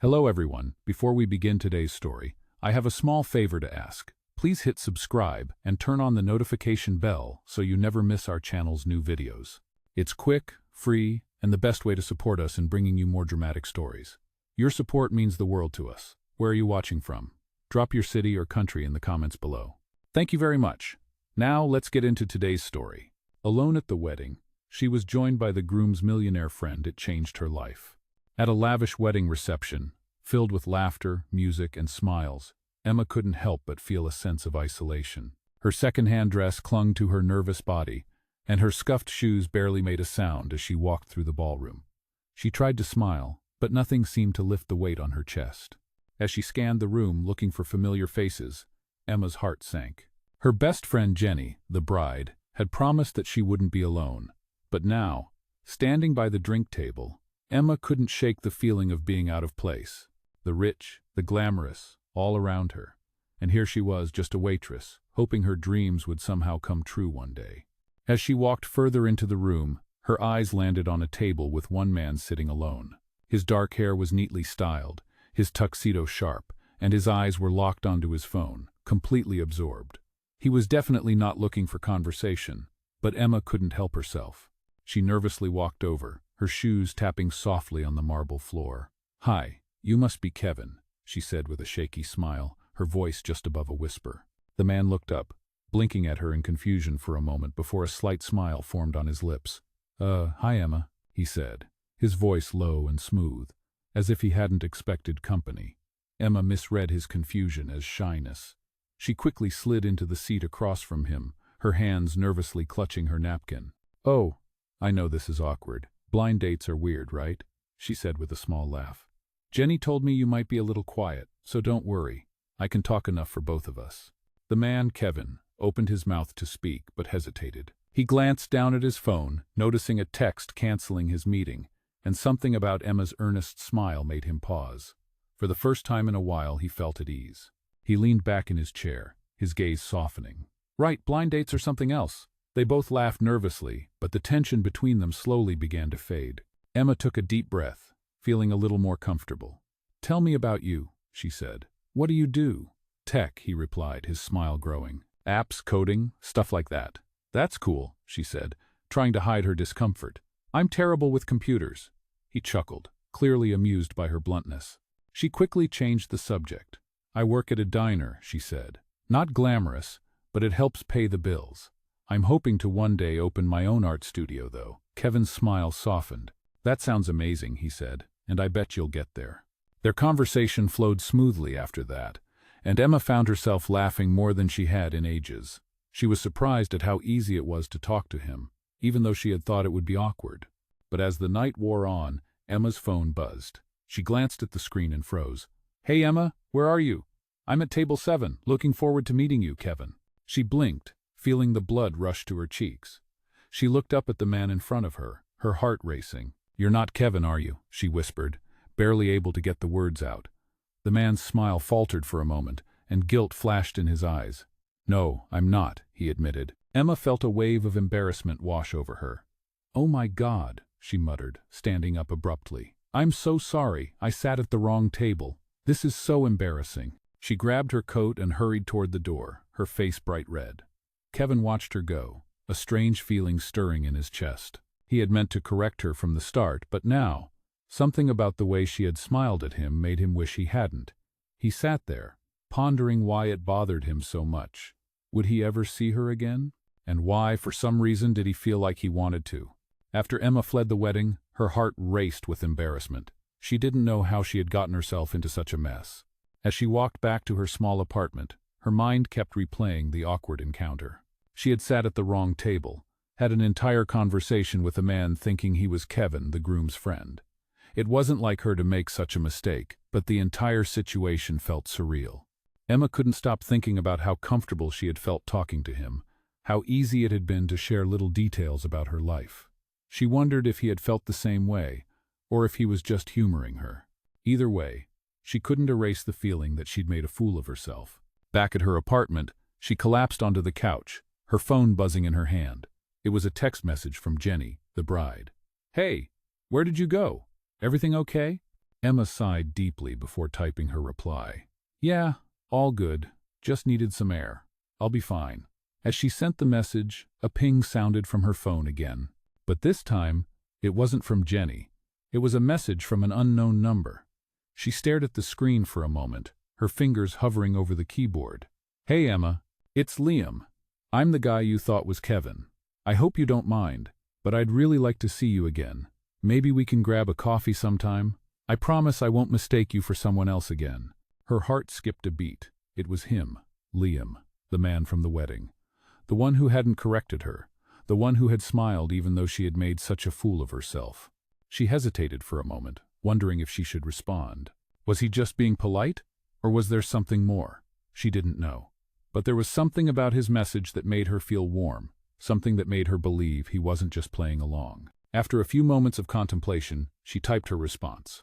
Hello everyone, before we begin today's story, I have a small favor to ask. Please hit subscribe and turn on the notification bell so you never miss our channel's new videos. It's quick, free, and the best way to support us in bringing you more dramatic stories. Your support means the world to us. Where are you watching from? Drop your city or country in the comments below. Thank you very much. Now let's get into today's story. Alone at the wedding, she was joined by the groom's millionaire friend. It changed her life. At a lavish wedding reception, filled with laughter, music, and smiles, Emma couldn't help but feel a sense of isolation. Her second-hand dress clung to her nervous body, and her scuffed shoes barely made a sound as she walked through the ballroom. She tried to smile, but nothing seemed to lift the weight on her chest. As she scanned the room looking for familiar faces, Emma's heart sank. Her best friend Jenny, the bride, had promised that she wouldn't be alone. But now, standing by the drink table, Emma couldn't shake the feeling of being out of place. The rich, the glamorous, all around her. And here she was, just a waitress, hoping her dreams would somehow come true one day. As she walked further into the room, her eyes landed on a table with one man sitting alone. His dark hair was neatly styled, his tuxedo sharp, and his eyes were locked onto his phone, completely absorbed. He was definitely not looking for conversation, but Emma couldn't help herself. She nervously walked over, her shoes tapping softly on the marble floor. "Hi, you must be Kevin," she said with a shaky smile, her voice just above a whisper. The man looked up, blinking at her in confusion for a moment before a slight smile formed on his lips. Hi Emma," he said, his voice low and smooth, as if he hadn't expected company. Emma misread his confusion as shyness. She quickly slid into the seat across from him, her hands nervously clutching her napkin. "Oh, I know this is awkward. Blind dates are weird, right?" she said with a small laugh. "Jenny told me you might be a little quiet, so don't worry. I can talk enough for both of us." The man, Kevin, opened his mouth to speak, but hesitated. He glanced down at his phone, noticing a text canceling his meeting, and something about Emma's earnest smile made him pause. For the first time in a while, he felt at ease. He leaned back in his chair, his gaze softening. "Right, blind dates are something else." They both laughed nervously, but the tension between them slowly began to fade. Emma took a deep breath, feeling a little more comfortable. "Tell me about you," she said. "What do you do?" "Tech," he replied, his smile growing. "Apps, coding, stuff like that." "That's cool," she said, trying to hide her discomfort. "I'm terrible with computers." He chuckled, clearly amused by her bluntness. She quickly changed the subject. "I work at a diner," she said. "Not glamorous, but it helps pay the bills. I'm hoping to one day open my own art studio, though." Kevin's smile softened. "That sounds amazing," he said, "and I bet you'll get there." Their conversation flowed smoothly after that, and Emma found herself laughing more than she had in ages. She was surprised at how easy it was to talk to him, even though she had thought it would be awkward. But as the night wore on, Emma's phone buzzed. She glanced at the screen and froze. "Hey Emma, where are you?" "I'm at table 7, looking forward to meeting you, Kevin." She blinked, feeling the blood rush to her cheeks. She looked up at the man in front of her, her heart racing. "You're not Kevin, are you?" she whispered, barely able to get the words out. The man's smile faltered for a moment, and guilt flashed in his eyes. "No, I'm not," he admitted. Emma felt a wave of embarrassment wash over her. "Oh my God," she muttered, standing up abruptly. "I'm so sorry, I sat at the wrong table. This is so embarrassing." She grabbed her coat and hurried toward the door, her face bright red. Kevin watched her go, a strange feeling stirring in his chest. He had meant to correct her from the start, but now, something about the way she had smiled at him made him wish he hadn't. He sat there, pondering why it bothered him so much. Would he ever see her again? And why, for some reason, did he feel like he wanted to? After Emma fled the wedding, her heart raced with embarrassment. She didn't know how she had gotten herself into such a mess. As she walked back to her small apartment, her mind kept replaying the awkward encounter. She had sat at the wrong table, had an entire conversation with a man thinking he was Kevin, the groom's friend. It wasn't like her to make such a mistake, but the entire situation felt surreal. Emma couldn't stop thinking about how comfortable she had felt talking to him, how easy it had been to share little details about her life. She wondered if he had felt the same way, or if he was just humoring her. Either way, she couldn't erase the feeling that she'd made a fool of herself. Back at her apartment, she collapsed onto the couch, her phone buzzing in her hand. It was a text message from Jenny, the bride. "Hey, where did you go? Everything okay?" Emma sighed deeply before typing her reply. Yeah, all good. Just needed some air. I'll be fine. As she sent the message, a ping sounded from her phone again. But this time, it wasn't from Jenny. It was a message from an unknown number. She stared at the screen for a moment, her fingers hovering over the keyboard. Hey Emma, it's Liam. I'm the guy you thought was Kevin. I hope you don't mind, but I'd really like to see you again. Maybe we can grab a coffee sometime? I promise I won't mistake you for someone else again. Her heart skipped a beat. It was him, Liam, the man from the wedding. The one who hadn't corrected her. The one who had smiled even though she had made such a fool of herself. She hesitated for a moment, wondering if she should respond. Was he just being polite? Or was there something more? She didn't know. But there was something about his message that made her feel warm, something that made her believe he wasn't just playing along. After a few moments of contemplation, she typed her response.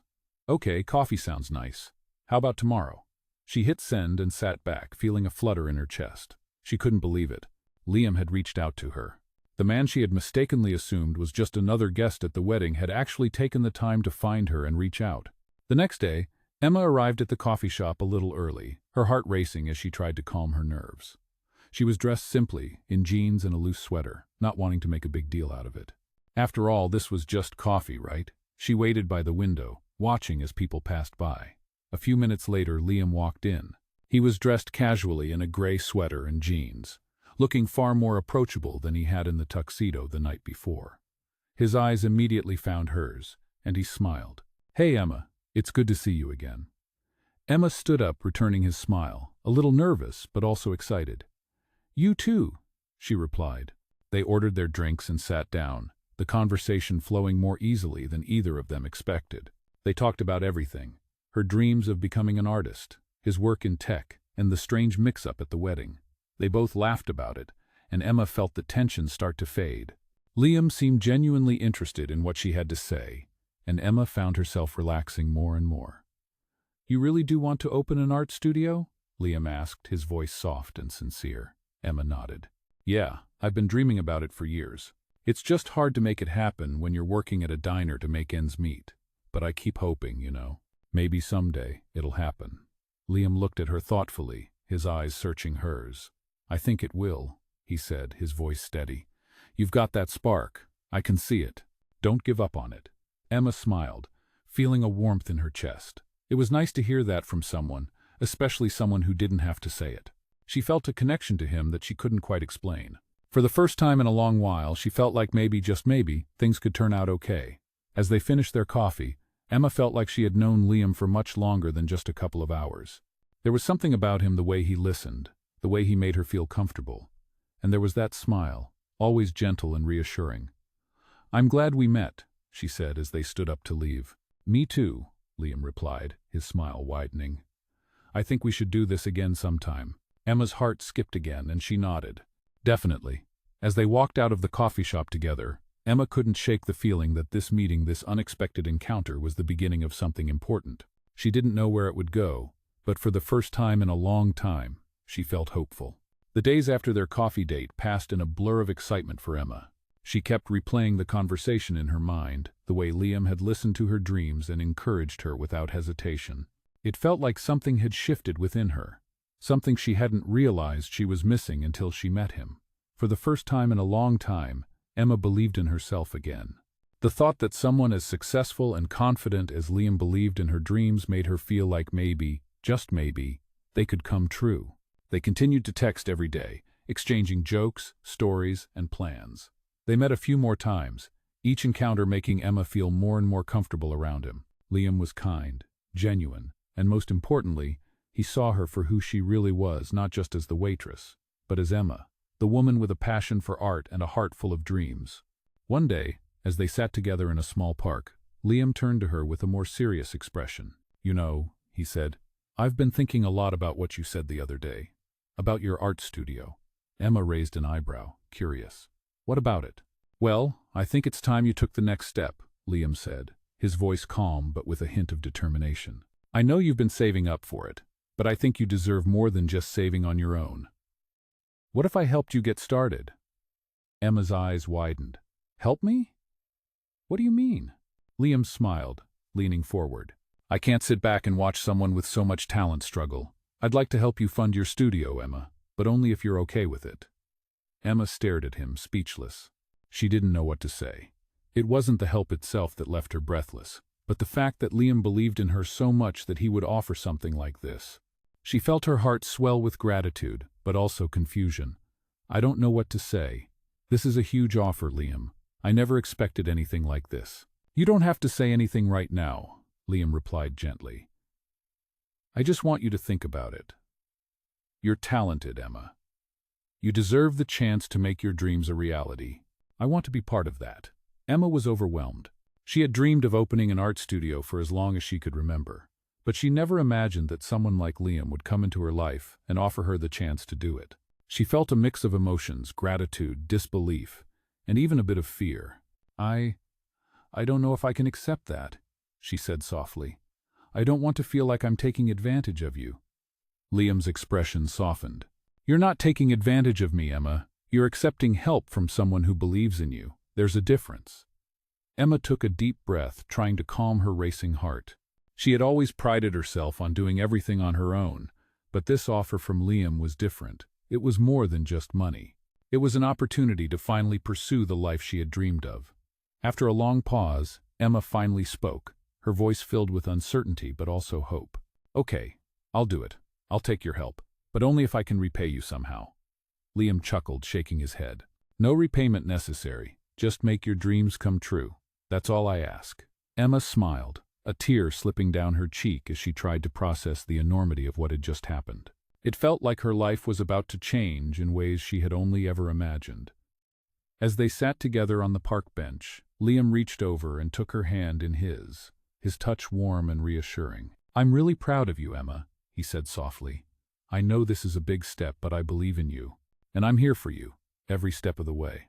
Okay, coffee sounds nice. How about tomorrow? She hit send and sat back, feeling a flutter in her chest. She couldn't believe it. Liam had reached out to her. The man she had mistakenly assumed was just another guest at the wedding had actually taken the time to find her and reach out. The next day, Emma arrived at the coffee shop a little early, her heart racing as she tried to calm her nerves. She was dressed simply, in jeans and a loose sweater, not wanting to make a big deal out of it. After all, this was just coffee, right? She waited by the window, watching as people passed by. A few minutes later, Liam walked in. He was dressed casually in a gray sweater and jeans, looking far more approachable than he had in the tuxedo the night before. His eyes immediately found hers, and he smiled. Hey, Emma, it's good to see you again. Emma stood up, returning his smile, a little nervous but also excited. You too, she replied. They ordered their drinks and sat down, the conversation flowing more easily than either of them expected. They talked about everything, her dreams of becoming an artist, his work in tech, and the strange mix-up at the wedding. They both laughed about it, and Emma felt the tension start to fade. Liam seemed genuinely interested in what she had to say, and Emma found herself relaxing more and more. You really do want to open an art studio? Liam asked, his voice soft and sincere. Emma nodded. Yeah, I've been dreaming about it for years. It's just hard to make it happen when you're working at a diner to make ends meet. But I keep hoping, you know. Maybe someday it'll happen. Liam looked at her thoughtfully, his eyes searching hers. I think it will, he said, his voice steady. You've got that spark. I can see it. Don't give up on it. Emma smiled, feeling a warmth in her chest. It was nice to hear that from someone, especially someone who didn't have to say it. She felt a connection to him that she couldn't quite explain. For the first time in a long while, she felt like maybe, just maybe, things could turn out okay. As they finished their coffee, Emma felt like she had known Liam for much longer than just a couple of hours. There was something about him, the way he listened, the way he made her feel comfortable. And there was that smile, always gentle and reassuring. I'm glad we met, she said as they stood up to leave. Me too, Liam replied, his smile widening. I think we should do this again sometime. Emma's heart skipped again, and she nodded. Definitely. As they walked out of the coffee shop together, Emma couldn't shake the feeling that this meeting, this unexpected encounter, was the beginning of something important. She didn't know where it would go, but for the first time in a long time, she felt hopeful. The days after their coffee date passed in a blur of excitement for Emma. She kept replaying the conversation in her mind, the way Liam had listened to her dreams and encouraged her without hesitation. It felt like something had shifted within her, something she hadn't realized she was missing until she met him. For the first time in a long time, Emma believed in herself again. The thought that someone as successful and confident as Liam believed in her dreams made her feel like maybe, just maybe, they could come true. They continued to text every day, exchanging jokes, stories, and plans. They met a few more times, each encounter making Emma feel more and more comfortable around him. Liam was kind, genuine, and most importantly, he saw her for who she really was, not just as the waitress, but as Emma, the woman with a passion for art and a heart full of dreams. One day, as they sat together in a small park, Liam turned to her with a more serious expression. You know, he said, I've been thinking a lot about what you said the other day. About your art studio. Emma raised an eyebrow, curious. What about it? Well, I think it's time you took the next step, Liam said, his voice calm but with a hint of determination. I know you've been saving up for it, but I think you deserve more than just saving on your own. What if I helped you get started? Emma's eyes widened. Help me? What do you mean? Liam smiled, leaning forward. I can't sit back and watch someone with so much talent struggle. I'd like to help you fund your studio, Emma, but only if you're okay with it." Emma stared at him, speechless. She didn't know what to say. It wasn't the help itself that left her breathless, but the fact that Liam believed in her so much that he would offer something like this. She felt her heart swell with gratitude, but also confusion. "I don't know what to say. This is a huge offer, Liam. I never expected anything like this." "You don't have to say anything right now," Liam replied gently. "I just want you to think about it. You're talented, Emma. You deserve the chance to make your dreams a reality. I want to be part of that." Emma was overwhelmed. She had dreamed of opening an art studio for as long as she could remember, but she never imagined that someone like Liam would come into her life and offer her the chance to do it. She felt a mix of emotions, gratitude, disbelief, and even a bit of fear. I don't know if I can accept that," she said softly. "I don't want to feel like I'm taking advantage of you." Liam's expression softened. "You're not taking advantage of me, Emma. You're accepting help from someone who believes in you. There's a difference." Emma took a deep breath, trying to calm her racing heart. She had always prided herself on doing everything on her own, but this offer from Liam was different. It was more than just money. It was an opportunity to finally pursue the life she had dreamed of. After a long pause, Emma finally spoke, her voice filled with uncertainty but also hope. "Okay, I'll do it. I'll take your help, but only if I can repay you somehow." Liam chuckled, shaking his head. "No repayment necessary. Just make your dreams come true. That's all I ask." Emma smiled, a tear slipping down her cheek as she tried to process the enormity of what had just happened. It felt like her life was about to change in ways she had only ever imagined. As they sat together on the park bench, Liam reached over and took her hand in his touch warm and reassuring. "I'm really proud of you, Emma," he said softly. "I know this is a big step, but I believe in you, and I'm here for you, every step of the way."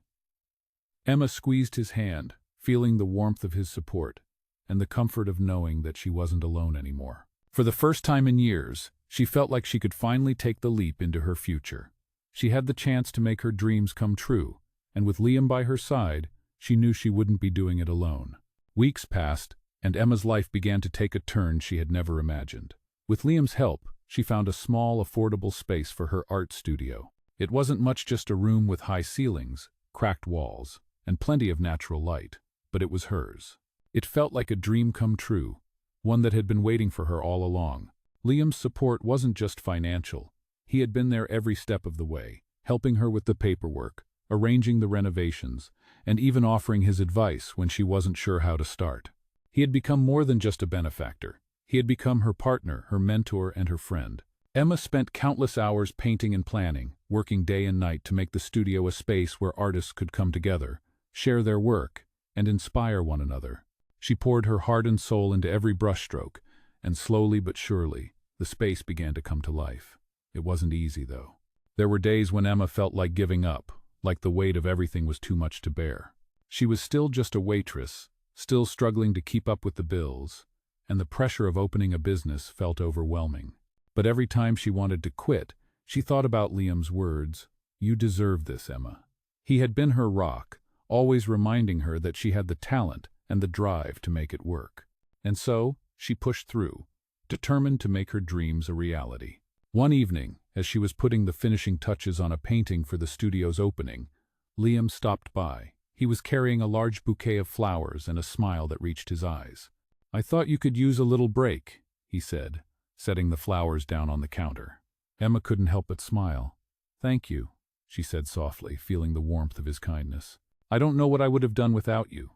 Emma squeezed his hand, feeling the warmth of his support, and the comfort of knowing that she wasn't alone anymore. For the first time in years, she felt like she could finally take the leap into her future. She had the chance to make her dreams come true, and with Liam by her side, she knew she wouldn't be doing it alone. Weeks passed, and Emma's life began to take a turn she had never imagined. With Liam's help, she found a small, affordable space for her art studio. It wasn't much, just a room with high ceilings, cracked walls, and plenty of natural light, but it was hers. It felt like a dream come true, one that had been waiting for her all along. Liam's support wasn't just financial. He had been there every step of the way, helping her with the paperwork, arranging the renovations, and even offering his advice when she wasn't sure how to start. He had become more than just a benefactor. He had become her partner, her mentor, and her friend. Emma spent countless hours painting and planning, working day and night to make the studio a space where artists could come together, share their work, and inspire one another. She poured her heart and soul into every brushstroke, and slowly but surely, the space began to come to life. It wasn't easy, though. There were days when Emma felt like giving up, like the weight of everything was too much to bear. She was still just a waitress, still struggling to keep up with the bills, and the pressure of opening a business felt overwhelming. But every time she wanted to quit, she thought about Liam's words, "You deserve this, Emma." He had been her rock, always reminding her that she had the talent and the drive to make it work. And so, she pushed through, determined to make her dreams a reality. One evening, as she was putting the finishing touches on a painting for the studio's opening, Liam stopped by. He was carrying a large bouquet of flowers and a smile that reached his eyes. "I thought you could use a little break," he said, setting the flowers down on the counter. Emma couldn't help but smile. "Thank you," she said softly, feeling the warmth of his kindness. "I don't know what I would have done without you."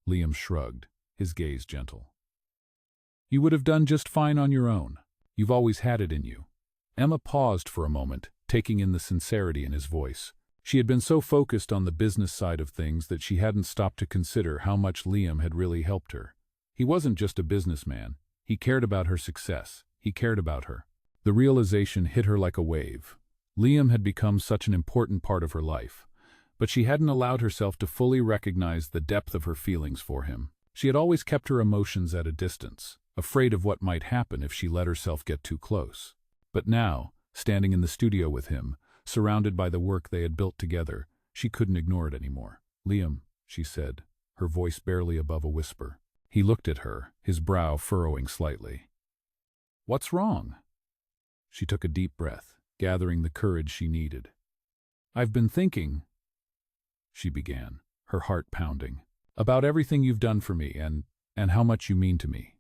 Liam shrugged, his gaze gentle. "You would have done just fine on your own. You've always had it in you." Emma paused for a moment, taking in the sincerity in his voice. She had been so focused on the business side of things that she hadn't stopped to consider how much Liam had really helped her. He wasn't just a businessman. He cared about her success. He cared about her. The realization hit her like a wave. Liam had become such an important part of her life, but she hadn't allowed herself to fully recognize the depth of her feelings for him. She had always kept her emotions at a distance, afraid of what might happen if she let herself get too close. But now, standing in the studio with him, surrounded by the work they had built together, she couldn't ignore it anymore. "Liam," she said, her voice barely above a whisper. He looked at her, his brow furrowing slightly. "What's wrong?" She took a deep breath, gathering the courage she needed. "I've been thinking," she began, her heart pounding, "about everything you've done for me and how much you mean to me."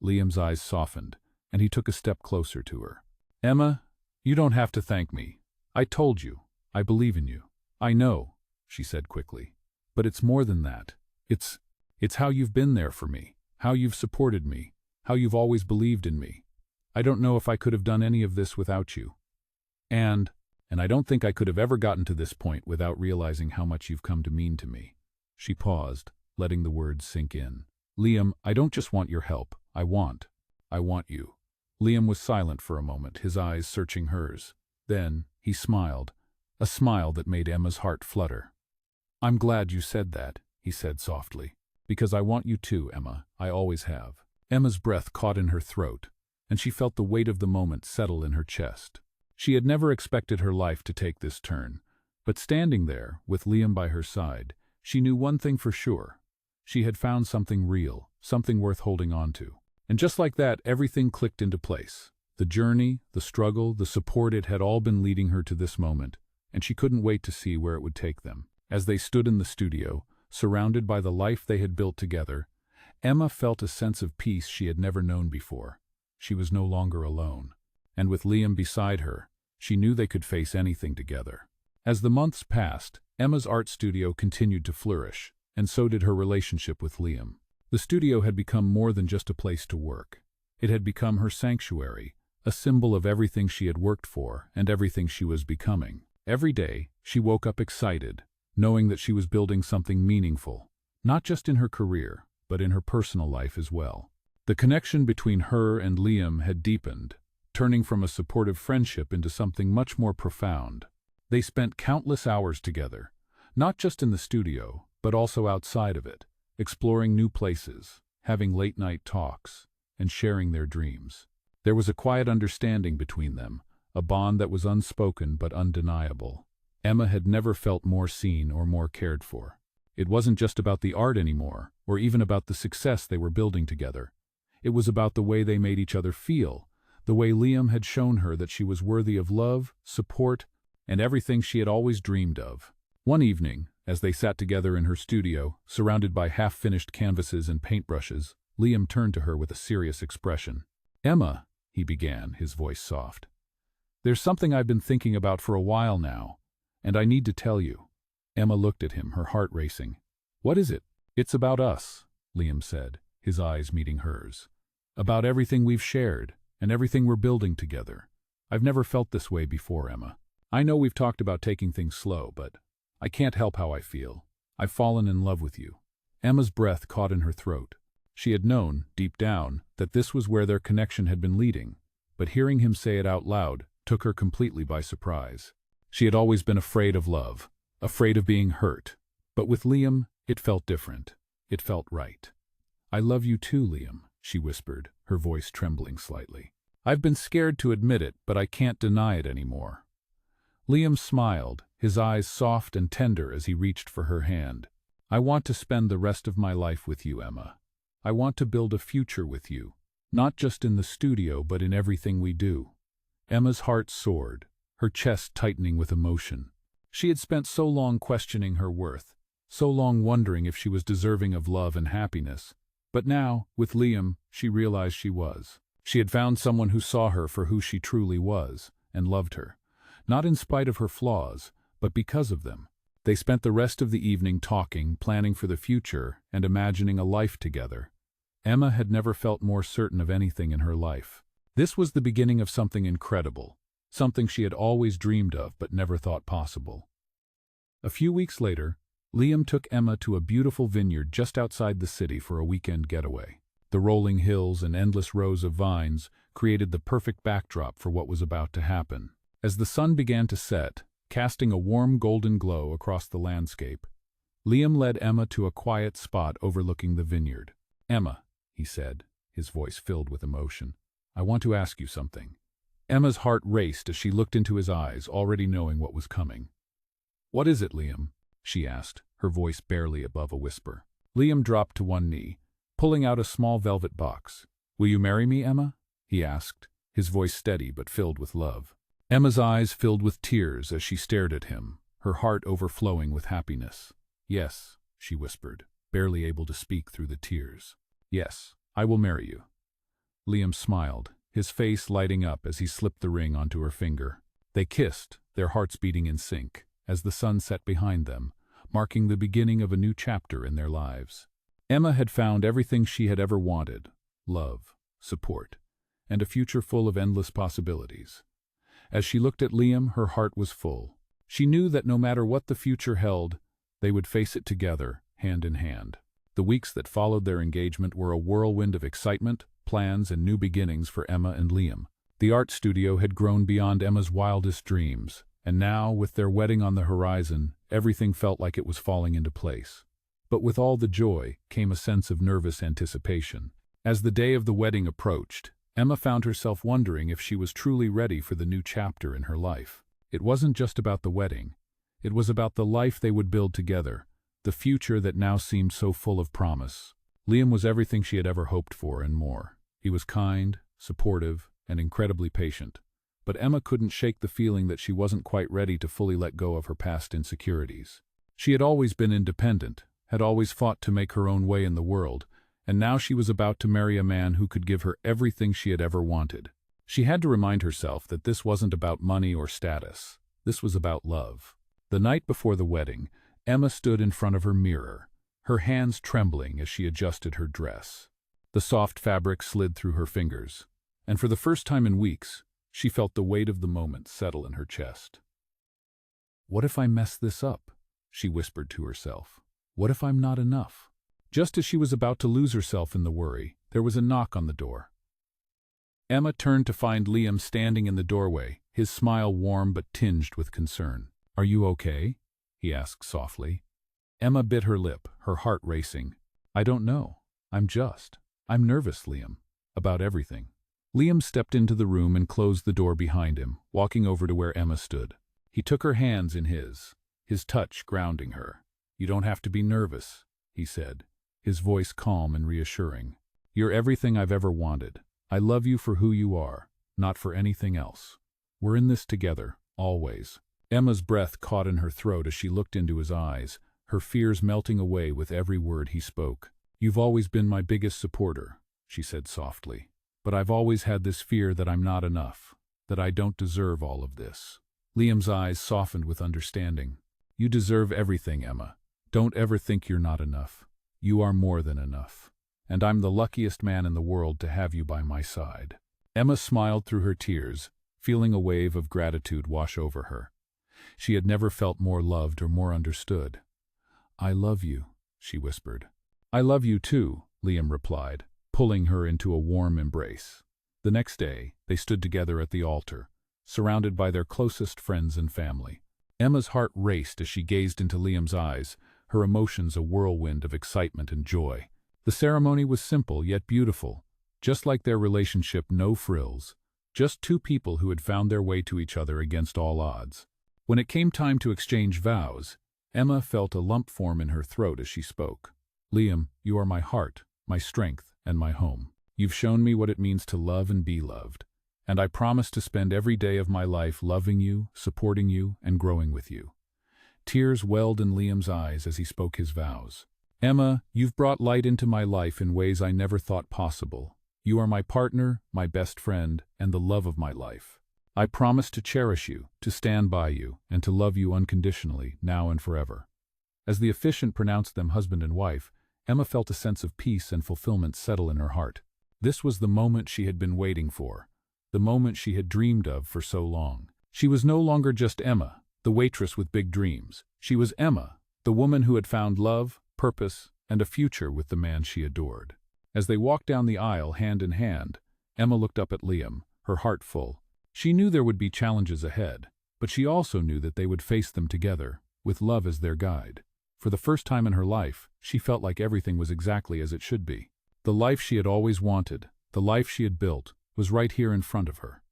Liam's eyes softened, and he took a step closer to her. "Emma, you don't have to thank me. I told you. I believe in you." "I know," she said quickly. "But it's more than that. It's how you've been there for me, how you've supported me, how you've always believed in me. I don't know if I could have done any of this without you. And I don't think I could have ever gotten to this point without realizing how much you've come to mean to me." She paused, letting the words sink in. "Liam, I don't just want your help. I want you." Liam was silent for a moment, his eyes searching hers. Then he smiled, a smile that made Emma's heart flutter. "I'm glad you said that," he said softly. "Because I want you too, Emma. I always have." Emma's breath caught in her throat, and she felt the weight of the moment settle in her chest. She had never expected her life to take this turn, but standing there, with Liam by her side, she knew one thing for sure. She had found something real, something worth holding on to. And just like that, everything clicked into place. The journey, the struggle, the support, it had all been leading her to this moment, and she couldn't wait to see where it would take them. As they stood in the studio, surrounded by the life they had built together, Emma felt a sense of peace she had never known before. She was no longer alone. And with Liam beside her, she knew they could face anything together. As the months passed, Emma's art studio continued to flourish, and so did her relationship with Liam. The studio had become more than just a place to work. It had become her sanctuary, a symbol of everything she had worked for and everything she was becoming. Every day, she woke up excited, knowing that she was building something meaningful, not just in her career, but in her personal life as well. The connection between her and Liam had deepened, turning from a supportive friendship into something much more profound. They spent countless hours together, not just in the studio, but also outside of it, exploring new places, having late-night talks, and sharing their dreams. There was a quiet understanding between them, a bond that was unspoken but undeniable. Emma had never felt more seen or more cared for. It wasn't just about the art anymore, or even about the success they were building together. It was about the way they made each other feel, the way Liam had shown her that she was worthy of love, support, and everything she had always dreamed of. One evening, as they sat together in her studio, surrounded by half-finished canvases and paintbrushes, Liam turned to her with a serious expression. "Emma," he began, his voice soft, "there's something I've been thinking about for a while now, and I need to tell you." Emma looked at him, her heart racing. "What is it?" "It's about us," Liam said, his eyes meeting hers. "About everything we've shared, and everything we're building together. I've never felt this way before, Emma. I know we've talked about taking things slow, but I can't help how I feel. I've fallen in love with you." Emma's breath caught in her throat. She had known, deep down, that this was where their connection had been leading, but hearing him say it out loud took her completely by surprise. She had always been afraid of love, afraid of being hurt, but with Liam, it felt different. It felt right. "I love you too, Liam," she whispered, her voice trembling slightly. "I've been scared to admit it, but I can't deny it anymore." Liam smiled, his eyes soft and tender as he reached for her hand. "I want to spend the rest of my life with you, Emma. I want to build a future with you, not just in the studio but in everything we do." Emma's heart soared, her chest tightening with emotion. She had spent so long questioning her worth, so long wondering if she was deserving of love and happiness. But now, with Liam, she realized she was. She had found someone who saw her for who she truly was, and loved her. Not in spite of her flaws, but because of them. They spent the rest of the evening talking, planning for the future, and imagining a life together. Emma had never felt more certain of anything in her life. This was the beginning of something incredible, something she had always dreamed of but never thought possible. A few weeks later, Liam took Emma to a beautiful vineyard just outside the city for a weekend getaway. The rolling hills and endless rows of vines created the perfect backdrop for what was about to happen. As the sun began to set, casting a warm golden glow across the landscape, Liam led Emma to a quiet spot overlooking the vineyard. "Emma," he said, his voice filled with emotion, "I want to ask you something." Emma's heart raced as she looked into his eyes, already knowing what was coming. "What is it, Liam?" she asked, her voice barely above a whisper. Liam dropped to one knee, pulling out a small velvet box. "Will you marry me, Emma?" he asked, his voice steady but filled with love. Emma's eyes filled with tears as she stared at him, her heart overflowing with happiness. "Yes," she whispered, barely able to speak through the tears. "Yes, I will marry you." Liam smiled, his face lighting up as he slipped the ring onto her finger. They kissed, their hearts beating in sync, as the sun set behind them, marking the beginning of a new chapter in their lives. Emma had found everything she had ever wanted: love, support, and a future full of endless possibilities. As she looked at Liam, her heart was full. She knew that no matter what the future held, they would face it together, hand in hand. The weeks that followed their engagement were a whirlwind of excitement, plans, and new beginnings for Emma and Liam. The art studio had grown beyond Emma's wildest dreams, and now, with their wedding on the horizon, everything felt like it was falling into place. But with all the joy came a sense of nervous anticipation. As the day of the wedding approached, Emma found herself wondering if she was truly ready for the new chapter in her life. It wasn't just about the wedding. It was about the life they would build together, the future that now seemed so full of promise. Liam was everything she had ever hoped for and more. He was kind, supportive, and incredibly patient. But Emma couldn't shake the feeling that she wasn't quite ready to fully let go of her past insecurities. She had always been independent, had always fought to make her own way in the world, and now she was about to marry a man who could give her everything she had ever wanted. She had to remind herself that this wasn't about money or status. This was about love. The night before the wedding, Emma stood in front of her mirror, her hands trembling as she adjusted her dress. The soft fabric slid through her fingers, and for the first time in weeks, she felt the weight of the moment settle in her chest. "What if I mess this up?" she whispered to herself. "What if I'm not enough?" Just as she was about to lose herself in the worry, there was a knock on the door. Emma turned to find Liam standing in the doorway, his smile warm but tinged with concern. "Are you okay?" he asked softly. Emma bit her lip, her heart racing. "I don't know. I'm nervous, Liam, about everything." Liam stepped into the room and closed the door behind him, walking over to where Emma stood. He took her hands in his touch grounding her. "You don't have to be nervous," he said, his voice calm and reassuring. "You're everything I've ever wanted. I love you for who you are, not for anything else. We're in this together, always." Emma's breath caught in her throat as she looked into his eyes, her fears melting away with every word he spoke. "You've always been my biggest supporter," she said softly. "But I've always had this fear that I'm not enough, that I don't deserve all of this." Liam's eyes softened with understanding. "You deserve everything, Emma. Don't ever think you're not enough. You are more than enough. And I'm the luckiest man in the world to have you by my side." Emma smiled through her tears, feeling a wave of gratitude wash over her. She had never felt more loved or more understood. "I love you," she whispered. "I love you too," Liam replied, pulling her into a warm embrace. The next day, they stood together at the altar, surrounded by their closest friends and family. Emma's heart raced as she gazed into Liam's eyes, her emotions a whirlwind of excitement and joy. The ceremony was simple yet beautiful, just like their relationship, no frills, just two people who had found their way to each other against all odds. When it came time to exchange vows, Emma felt a lump form in her throat as she spoke. "Liam, you are my heart, my strength, and my home. You've shown me what it means to love and be loved, and I promise to spend every day of my life loving you, supporting you, and growing with you." Tears welled in Liam's eyes as he spoke his vows. "Emma, you've brought light into my life in ways I never thought possible. You are my partner, my best friend, and the love of my life. I promise to cherish you, to stand by you, and to love you unconditionally, now and forever." As the officiant pronounced them husband and wife, Emma felt a sense of peace and fulfillment settle in her heart. This was the moment she had been waiting for, the moment she had dreamed of for so long. She was no longer just Emma, the waitress with big dreams. She was Emma, the woman who had found love, purpose, and a future with the man she adored. As they walked down the aisle hand in hand, Emma looked up at Liam, her heart full. She knew there would be challenges ahead, but she also knew that they would face them together, with love as their guide. For the first time in her life, she felt like everything was exactly as it should be. The life she had always wanted, the life she had built, was right here in front of her.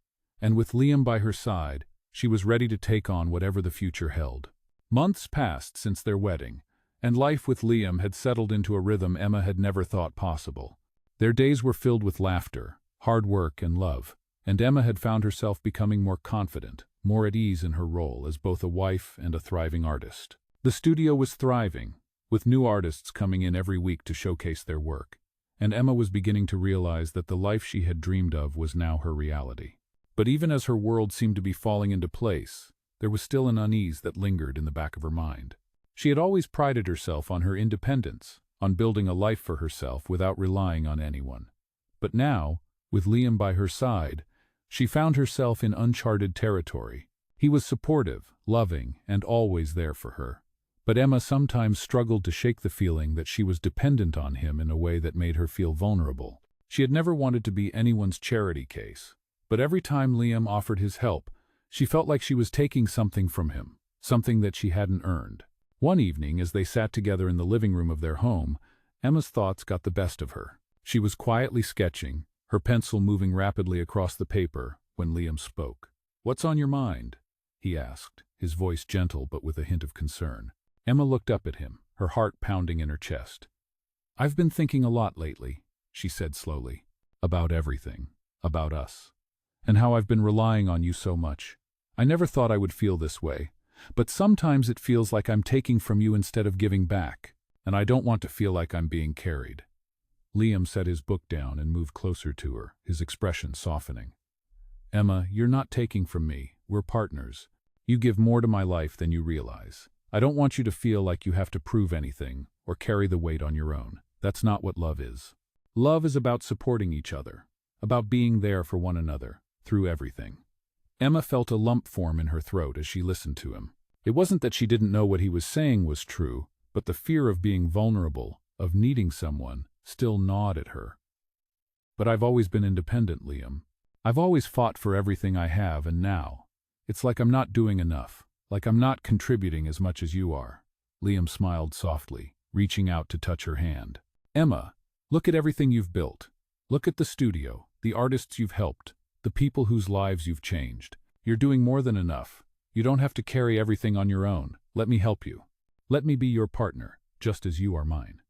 And with Liam by her side, she was ready to take on whatever the future held. Months passed since their wedding, and life with Liam had settled into a rhythm Emma had never thought possible. Their days were filled with laughter, hard work, and love, and Emma had found herself becoming more confident, more at ease in her role as both a wife and a thriving artist. The studio was thriving, with new artists coming in every week to showcase their work, and Emma was beginning to realize that the life she had dreamed of was now her reality. But even as her world seemed to be falling into place, there was still an unease that lingered in the back of her mind. She had always prided herself on her independence, on building a life for herself without relying on anyone. But now, with Liam by her side, she found herself in uncharted territory. He was supportive, loving, and always there for her. But Emma sometimes struggled to shake the feeling that she was dependent on him in a way that made her feel vulnerable. She had never wanted to be anyone's charity case, but every time Liam offered his help, she felt like she was taking something from him, something that she hadn't earned. One evening, as they sat together in the living room of their home, Emma's thoughts got the best of her. She was quietly sketching, her pencil moving rapidly across the paper, when Liam spoke. "What's on your mind?" he asked, his voice gentle but with a hint of concern. Emma looked up at him, her heart pounding in her chest. "I've been thinking a lot lately," she said slowly, "about everything, about us, and how I've been relying on you so much. I never thought I would feel this way, but sometimes it feels like I'm taking from you instead of giving back, and I don't want to feel like I'm being carried." Liam set his book down and moved closer to her, his expression softening. "Emma, you're not taking from me. We're partners. You give more to my life than you realize. I don't want you to feel like you have to prove anything or carry the weight on your own. That's not what love is. Love is about supporting each other, about being there for one another, through everything." Emma felt a lump form in her throat as she listened to him. It wasn't that she didn't know what he was saying was true, but the fear of being vulnerable, of needing someone, still gnawed at her. "But I've always been independent, Liam. I've always fought for everything I have, and now, it's like I'm not doing enough, like I'm not contributing as much as you are." Liam smiled softly, reaching out to touch her hand. "Emma, look at everything you've built. Look at the studio, the artists you've helped, the people whose lives you've changed. You're doing more than enough. You don't have to carry everything on your own. Let me help you. Let me be your partner, just as you are mine."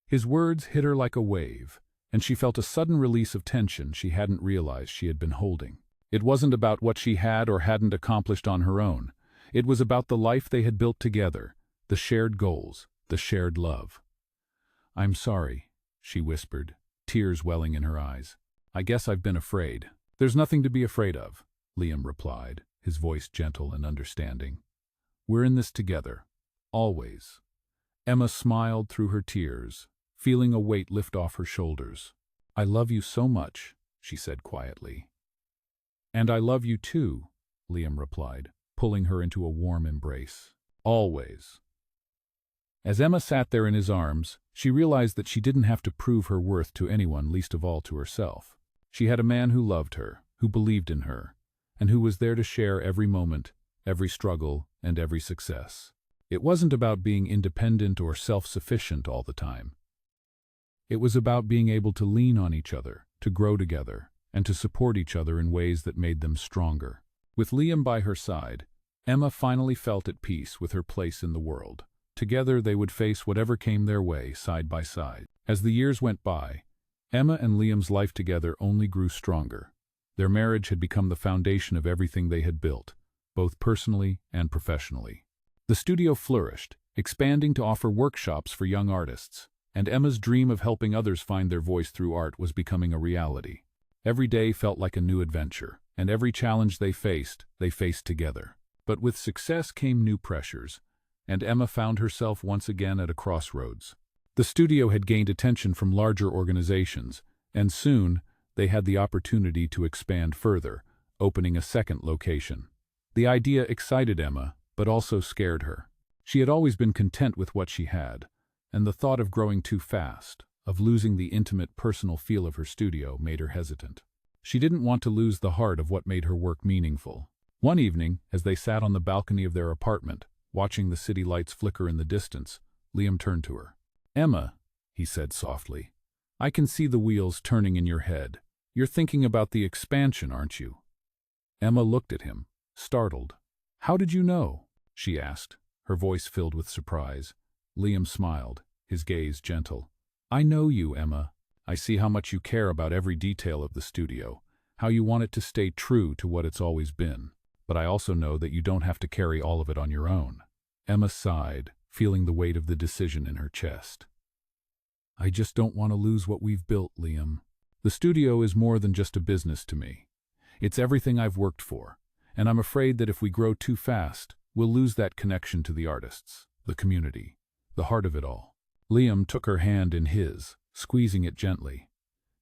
His words hit her like a wave, and she felt a sudden release of tension she hadn't realized she had been holding. It wasn't about what she had or hadn't accomplished on her own. It was about the life they had built together, the shared goals, the shared love. "I'm sorry," she whispered, tears welling in her eyes. "I guess I've been afraid." "There's nothing to be afraid of," Liam replied, his voice gentle and understanding. "We're in this together, always." Emma smiled through her tears, feeling a weight lift off her shoulders. "I love you so much," she said quietly. "And I love you too," Liam replied, pulling her into a warm embrace. "Always." As Emma sat there in his arms, she realized that she didn't have to prove her worth to anyone, least of all to herself. She had a man who loved her, who believed in her, and who was there to share every moment, every struggle, and every success. It wasn't about being independent or self-sufficient all the time. It was about being able to lean on each other, to grow together, and to support each other in ways that made them stronger. With Liam by her side, Emma finally felt at peace with her place in the world. Together they would face whatever came their way, side by side. As the years went by, Emma and Liam's life together only grew stronger. Their marriage had become the foundation of everything they had built, both personally and professionally. The studio flourished, expanding to offer workshops for young artists, and Emma's dream of helping others find their voice through art was becoming a reality. Every day felt like a new adventure, and every challenge they faced together. But with success came new pressures, and Emma found herself once again at a crossroads. The studio had gained attention from larger organizations, and soon they had the opportunity to expand further, opening a second location. The idea excited Emma, but also scared her. She had always been content with what she had, and the thought of growing too fast, of losing the intimate, personal feel of her studio, made her hesitant. She didn't want to lose the heart of what made her work meaningful. One evening, as they sat on the balcony of their apartment, watching the city lights flicker in the distance, Liam turned to her. "Emma," he said softly, "I can see the wheels turning in your head. You're thinking about the expansion, aren't you?" Emma looked at him, startled. "How did you know?" she asked, her voice filled with surprise. Liam smiled, his gaze gentle. I know you, Emma. I see how much you care about every detail of the studio, how you want it to stay true to what it's always been. But I also know that you don't have to carry all of it on your own. Emma sighed, feeling the weight of the decision in her chest. I just don't want to lose what we've built, Liam. The studio is more than just a business to me. It's everything I've worked for, and I'm afraid that if we grow too fast, we'll lose that connection to the artists, the community, the heart of it all. Liam took her hand in his, squeezing it gently.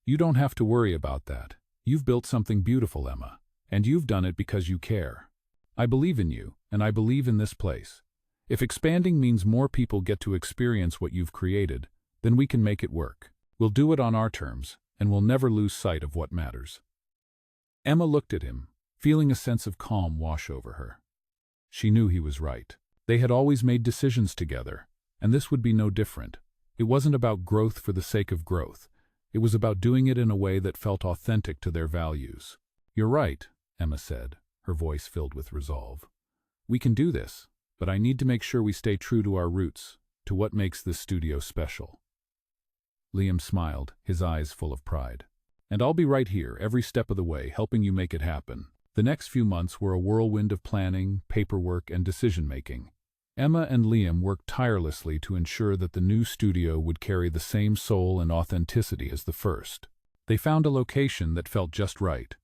You don't have to worry about that. You've built something beautiful, Emma, and you've done it because you care. I believe in you, and I believe in this place. If expanding means more people get to experience what you've created, then we can make it work. We'll do it on our terms, and we'll never lose sight of what matters. Emma looked at him, feeling a sense of calm wash over her. She knew he was right. They had always made decisions together, and this would be no different. It wasn't about growth for the sake of growth. It was about doing it in a way that felt authentic to their values. You're right, Emma said, her voice filled with resolve. We can do this, but I need to make sure we stay true to our roots, to what makes this studio special. Liam smiled, his eyes full of pride. And I'll be right here, every step of the way, helping you make it happen. The next few months were a whirlwind of planning, paperwork, and decision-making. Emma and Liam worked tirelessly to ensure that the new studio would carry the same soul and authenticity as the first. They found a location that felt just right.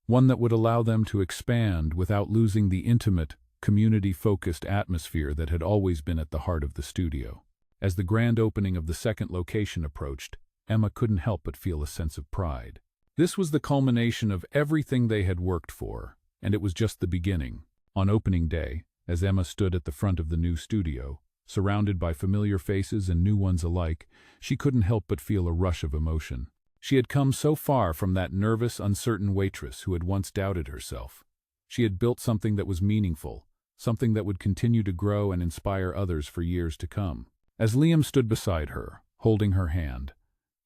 One that would allow them to expand without losing the intimate, community-focused atmosphere that had always been at the heart of the studio. As the grand opening of the second location approached, Emma couldn't help but feel a sense of pride. This was the culmination of everything they had worked for, and it was just the beginning. On opening day, as Emma stood at the front of the new studio, surrounded by familiar faces and new ones alike, she couldn't help but feel a rush of emotion. She had come so far from that nervous, uncertain waitress who had once doubted herself. She had built something that was meaningful, something that would continue to grow and inspire others for years to come. As Liam stood beside her, holding her hand,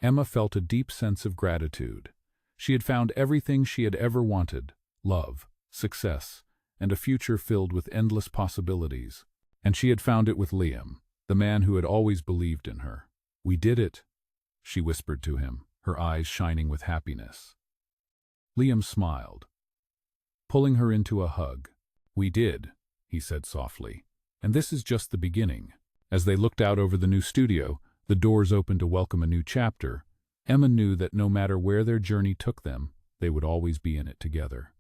Emma felt a deep sense of gratitude. She had found everything she had ever wanted: love, success, and a future filled with endless possibilities. And she had found it with Liam, the man who had always believed in her. We did it, she whispered to him, her eyes shining with happiness. Liam smiled, pulling her into a hug. We did, he said softly, and this is just the beginning. As they looked out over the new studio, the doors opened to welcome a new chapter. Emma knew that no matter where their journey took them, they would always be in it together.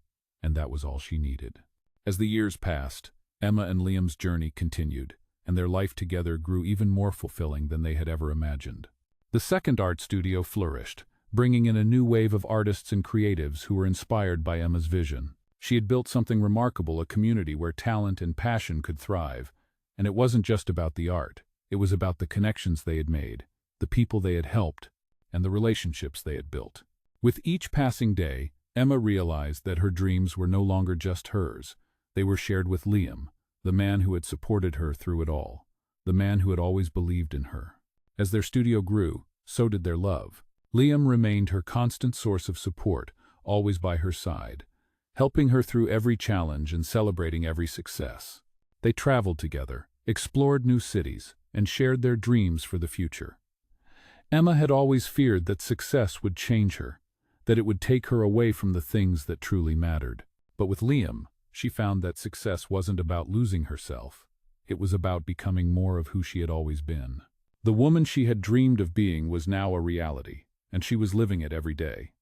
And that was all she needed. As the years passed, Emma and Liam's journey continued, and their life together grew even more fulfilling than they had ever imagined. The second art studio flourished, bringing in a new wave of artists and creatives who were inspired by Emma's vision. She had built something remarkable, a community where talent and passion could thrive. And it wasn't just about the art. It was about the connections they had made, the people they had helped, and the relationships they had built. With each passing day, Emma realized that her dreams were no longer just hers. They were shared with Liam, the man who had supported her through it all, the man who had always believed in her. As their studio grew, so did their love. Liam remained her constant source of support, always by her side, helping her through every challenge and celebrating every success. They traveled together, explored new cities, and shared their dreams for the future. Emma had always feared that success would change her, that it would take her away from the things that truly mattered. But with Liam, she found that success wasn't about losing herself. It was about becoming more of who she had always been. The woman she had dreamed of being was now a reality, and she was living it every day.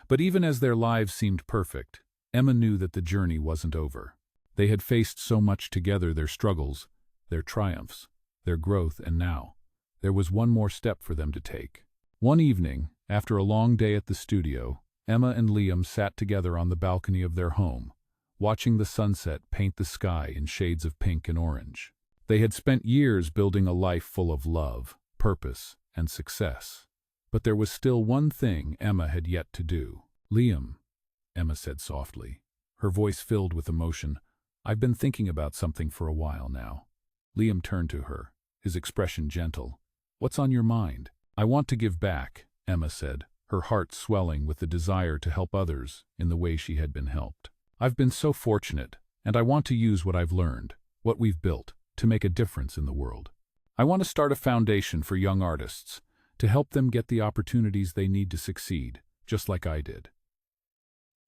But even as their lives seemed perfect, Emma knew that the journey wasn't over. They had faced so much together, their struggles, their triumphs, their growth, and now there was one more step for them to take. One evening, after a long day at the studio, Emma and Liam sat together on the balcony of their home, watching the sunset paint the sky in shades of pink and orange. They had spent years building a life full of love, purpose, and success. But there was still one thing Emma had yet to do. Liam, Emma said softly, her voice filled with emotion, I've been thinking about something for a while now. Liam turned to her, his expression gentle. What's on your mind? I want to give back, Emma said, her heart swelling with the desire to help others in the way she had been helped. I've been so fortunate, and I want to use what I've learned, what we've built, to make a difference in the world. I want to start a foundation for young artists, to help them get the opportunities they need to succeed, just like I did.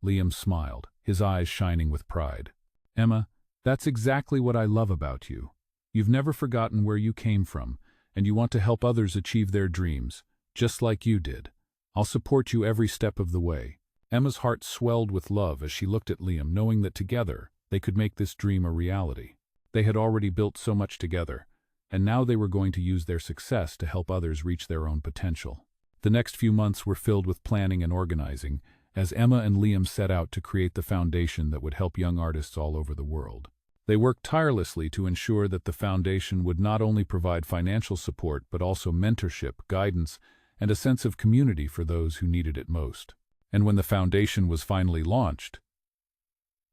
Liam smiled, his eyes shining with pride. Emma, that's exactly what I love about you. You've never forgotten where you came from, and you want to help others achieve their dreams, just like you did. I'll support you every step of the way. Emma's heart swelled with love as she looked at Liam, knowing that together they could make this dream a reality. They had already built so much together, and now they were going to use their success to help others reach their own potential. The next few months were filled with planning and organizing, as Emma and Liam set out to create the foundation that would help young artists all over the world. They worked tirelessly to ensure that the foundation would not only provide financial support but also mentorship, guidance, and a sense of community for those who needed it most. And when the foundation was finally launched,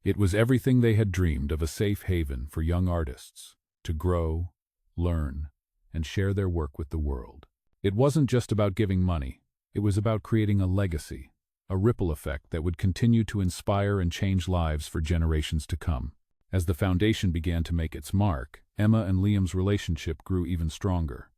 it was everything they had dreamed of: a safe haven for young artists to grow, learn, and share their work with the world. It wasn't just about giving money, it was about creating a legacy, a ripple effect that would continue to inspire and change lives for generations to come. As the foundation began to make its mark, Emma and Liam's relationship grew even stronger.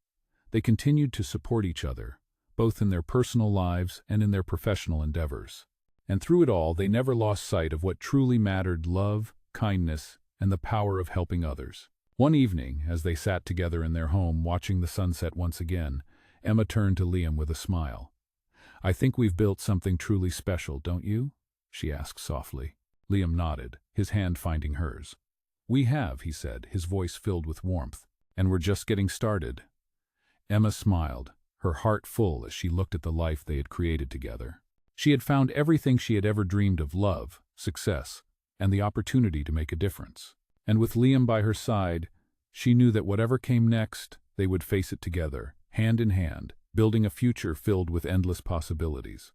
They continued to support each other, both in their personal lives and in their professional endeavors. And through it all, they never lost sight of what truly mattered: love, kindness, and the power of helping others. One evening, as they sat together in their home watching the sunset once again, Emma turned to Liam with a smile. "I think we've built something truly special, don't you?" she asked softly. Liam nodded, his hand finding hers. "We have," he said, his voice filled with warmth, "and we're just getting started." Emma smiled, her heart full as she looked at the life they had created together. She had found everything she had ever dreamed of: love, success, and the opportunity to make a difference. And with Liam by her side, she knew that whatever came next, they would face it together, hand in hand, building a future filled with endless possibilities.